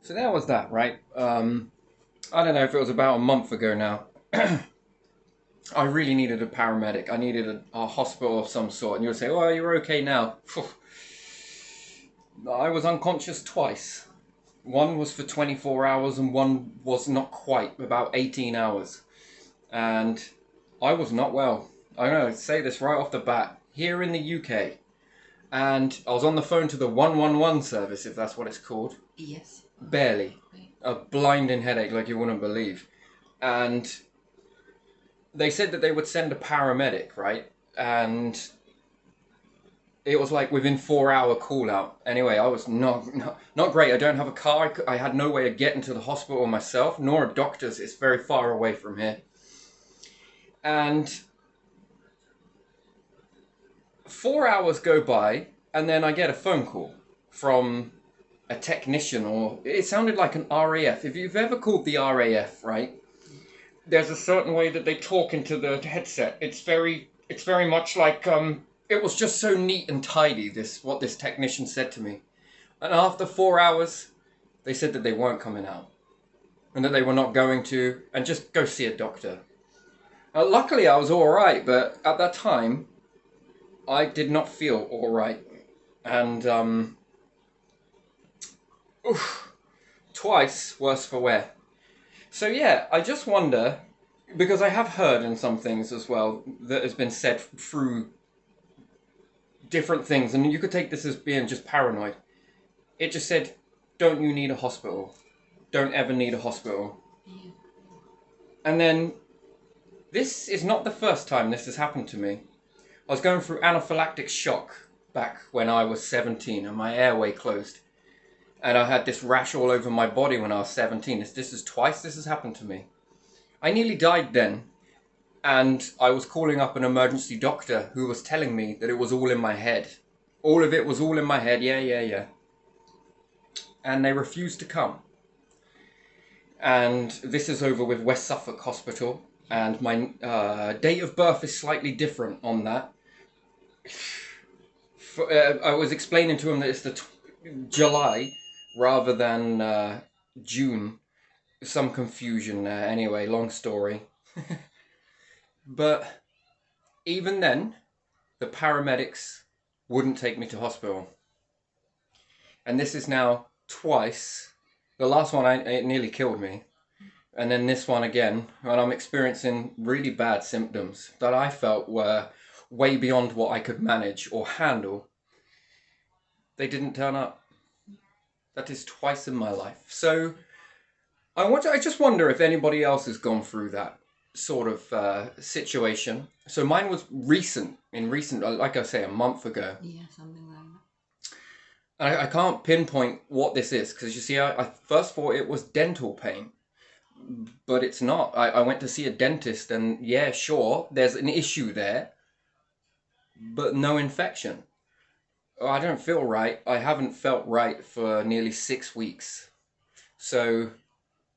So that was that, right? I don't know if it was about a month ago now. I really needed a paramedic. I needed a hospital of some sort. And you would say, "Oh, you're okay now." I was unconscious twice. One was for 24 hours and one was not quite, about 18 hours. And I was not well. I'm going to say this right off the bat. Here in the UK. And I was on the phone to the 111 service, if that's what it's called. Yes. Barely. A blinding headache like you wouldn't believe. And they said that they would send a paramedic, right? And it was like within 4 hour call out. Anyway, I was not great. I don't have a car. I had no way of getting to the hospital myself, nor a doctor's. It's very far away from here. And 4 hours go by, and then I get a phone call from a technician, or it sounded like an RAF. If you've ever called the RAF, right? There's a certain way that they talk into the headset. It's very much like it was just so neat and tidy, what this technician said to me. And after 4 hours, they said that they weren't coming out. And that they were not going to, and just go see a doctor. Luckily I was alright, but at that time, I did not feel alright. And twice worse for wear. So yeah, I just wonder, because I have heard in some things as well that has been said through different things, and you could take this as being just paranoid. It just said, don't you need a hospital? Don't ever need a hospital. Yeah. And then, this is not the first time this has happened to me. I was going through anaphylactic shock back when I was 17 and my airway closed. And I had this rash all over my body when I was 17. This is twice this has happened to me. I nearly died then. And I was calling up an emergency doctor who was telling me that it was all in my head. All of it was all in my head, yeah. And they refused to come. And this is over with West Suffolk Hospital. And my date of birth is slightly different on that. I was explaining to him that it's the July rather than June. Some confusion there. Anyway, long story. But even then, the paramedics wouldn't take me to hospital. And this is now twice. The last one, it nearly killed me. And then this one again, when I'm experiencing really bad symptoms that I felt were way beyond what I could manage or handle. They didn't turn up. That is twice in my life. So I just wonder if anybody else has gone through that sort of situation. So mine was recent, like I say, a month ago. Yeah, something like that. I can't pinpoint what this is because you see, I first thought it was dental pain, but it's not. I went to see a dentist, and yeah, sure, there's an issue there, but no infection. I don't feel right. I haven't felt right for nearly 6 weeks. So,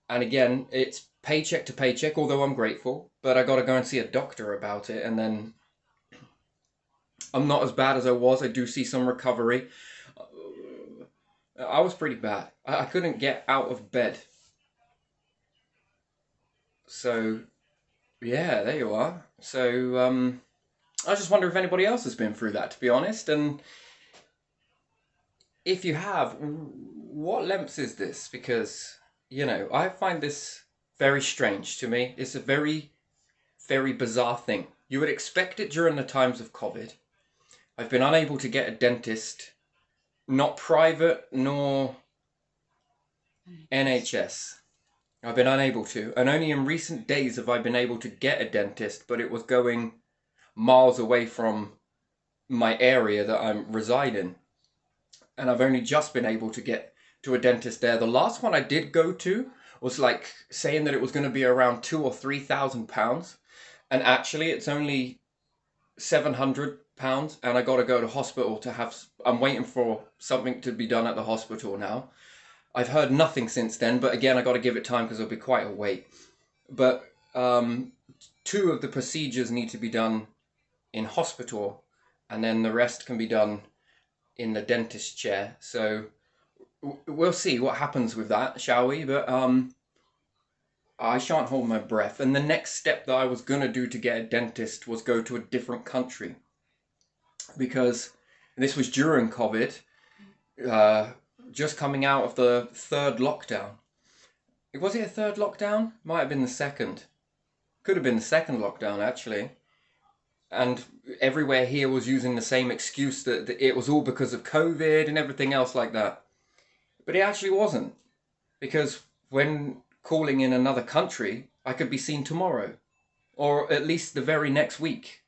and again, it's paycheck to paycheck, although I'm grateful, but I got to go and see a doctor about it, and then I'm not as bad as I was. I do see some recovery. I was pretty bad. I couldn't get out of bed. So, yeah, there you are. So, I just wonder if anybody else has been through that, to be honest. And if you have, what lengths is this? Because, I find this very strange to me. It's a very, very bizarre thing. You would expect it during the times of COVID. I've been unable to get a dentist, not private nor NHS. I've been unable to, and only in recent days have I been able to get a dentist, but it was going miles away from my area that I'm residing. And I've only just been able to get to a dentist there. The last one I did go to was like saying that it was going to be around £2,000 or £3,000, and actually it's only £700, and I got to go to hospital to have. I'm waiting for something to be done at the hospital now. I've heard nothing since then, but again, I got to give it time because it'll be quite a wait. But two of the procedures need to be done in hospital, and then the rest can be done in the dentist chair. So we'll see what happens with that, shall we? But I shan't hold my breath. And the next step that I was gonna do to get a dentist was go to a different country, because this was during COVID, just coming out of the third lockdown. Was it a third lockdown? Might have been the second. Could have been the second lockdown, actually. And everywhere here was using the same excuse that it was all because of COVID and everything else like that. But it actually wasn't. Because when calling in another country, I could be seen tomorrow. Or at least the very next week.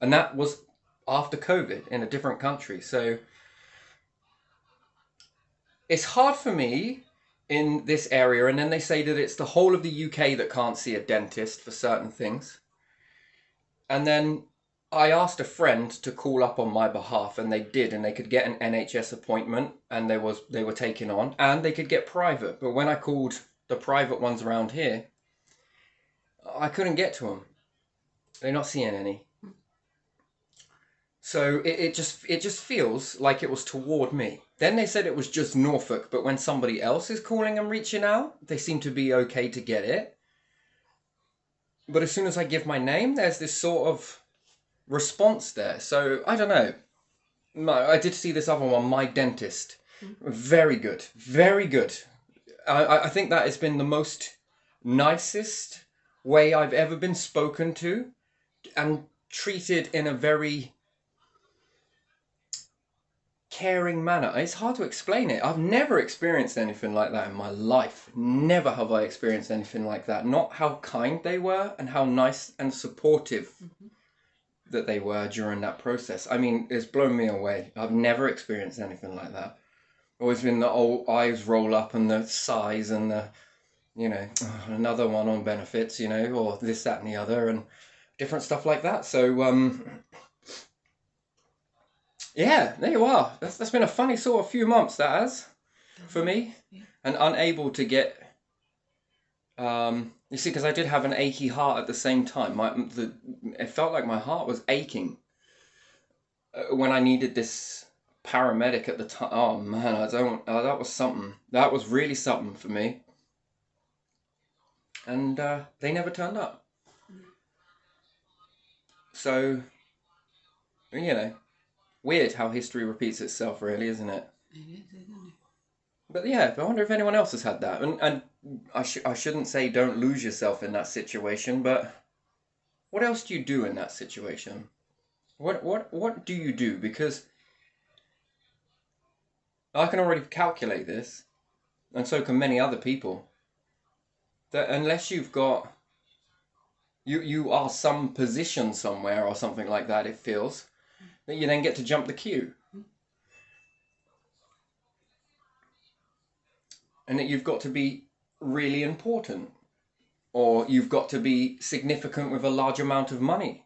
And that was after COVID in a different country. So it's hard for me in this area. And then they say that it's the whole of the UK that can't see a dentist for certain things. And then I asked a friend to call up on my behalf, and they did, and they could get an NHS appointment, and they were taken on, and they could get private. But when I called the private ones around here, I couldn't get to them. They're not seeing any. So it just feels like it was toward me. Then they said it was just Norfolk, but when somebody else is calling and reaching out, they seem to be okay to get it. But as soon as I give my name, there's this sort of response there. So I don't know. I did see this other one, My Dentist. Very good. Very good. I think that has been the most nicest way I've ever been spoken to and treated in a very caring manner. It's hard to explain it. I've never experienced anything like that in my life. Never have I experienced anything like that. Not how kind they were and how nice and supportive that they were during that process. I mean, it's blown me away. I've never experienced anything like that. Always been the old eyes roll up and the sighs and the, another one on benefits, or this, that and the other and different stuff like that. So, yeah, there you are. That's been a funny sort of few months, that has, for me. And unable to get, you see, because I did have an achy heart at the same time. It felt like my heart was aching when I needed this paramedic at the time. Oh man, that was something. That was really something for me. And they never turned up. So, weird how history repeats itself, really, isn't it? It is, isn't it? But yeah, I wonder if anyone else has had that. And I shouldn't say don't lose yourself in that situation, but what else do you do in that situation? What do you do? Because I can already calculate this, and so can many other people, that unless you've got you are some position somewhere or something like that, it feels that you then get to jump the queue. And that you've got to be really important, or you've got to be significant with a large amount of money.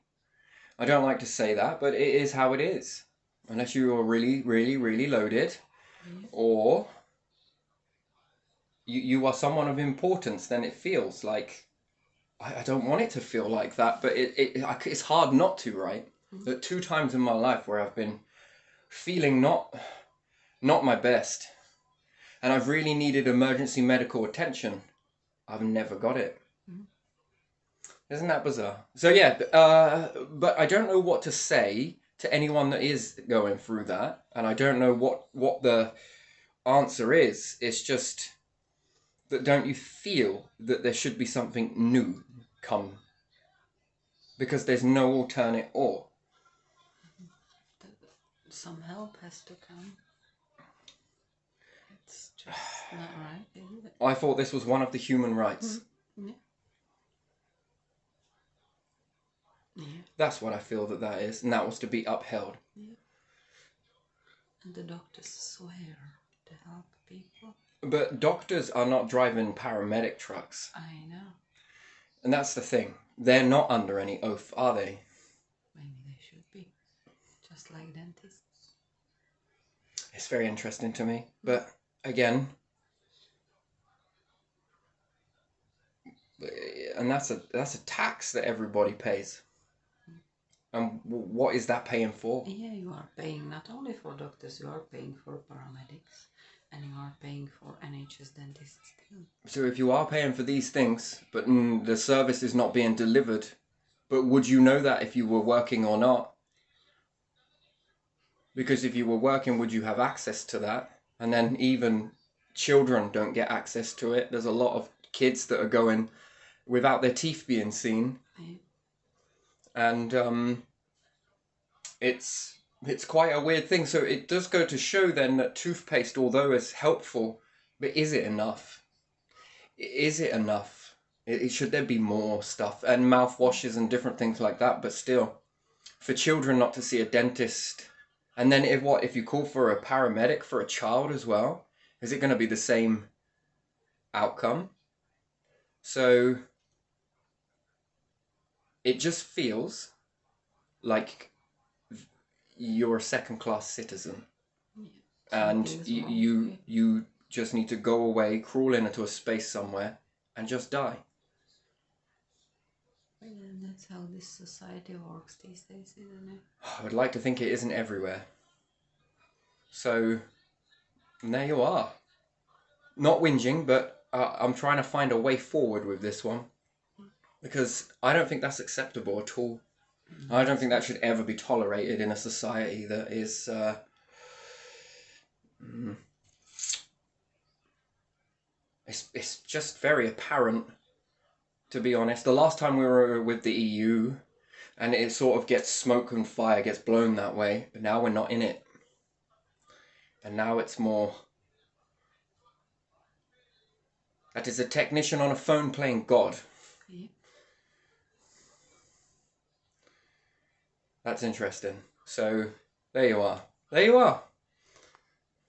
I don't like to say that, but it is how it is. Unless you are really, really, really loaded, or you are someone of importance, then it feels like, I don't want it to feel like that, but it's hard not to, right? That 2 times in my life where I've been feeling not my best, and I've really needed emergency medical attention, I've never got it. Isn't that bizarre? So yeah, but I don't know what to say to anyone that is going through that, and I don't know what the answer is. It's just that don't you feel that there should be something new come? Because there's no alternate or. Some help has to come. It's just not right, is it? I thought this was one of the human rights. Yeah. Yeah. That's what I feel that is, and that was to be upheld. Yeah. And the doctors swear to help people. But doctors are not driving paramedic trucks. I know. And that's the thing. They're not under any oath, are they? Maybe they should be. Just like dentists. It's very interesting to me. But again, and that's a tax that everybody pays. And what is that paying for? Yeah, you are paying not only for doctors, you are paying for paramedics. And you are paying for NHS dentists too. So if you are paying for these things, but the service is not being delivered, but would you know that if you were working or not? Because if you were working, would you have access to that? And then even children don't get access to it. There's a lot of kids that are going without their teeth being seen. Yeah. And it's quite a weird thing. So it does go to show then that toothpaste, although it's helpful, but is it enough? Is it enough? Should there be more stuff and mouthwashes and different things like that? But still, for children not to see a dentist, and then if you call for a paramedic for a child as well, is it going to be the same outcome? So it just feels like you're a second-class citizen, and you just need to go away, crawl into a space somewhere, and just die. And that's how this society works these days, isn't it? I would like to think it isn't everywhere. So there you are. Not whinging, but I'm trying to find a way forward with this one, because I don't think that's acceptable at all. I don't think that should ever be tolerated in a society that is it's just very apparent, to be honest. The last time we were with the EU, and it sort of gets smoke and fire, gets blown that way, but now we're not in it. And now it's more... That is a technician on a phone playing God. Yeah. That's interesting. So, there you are. There you are.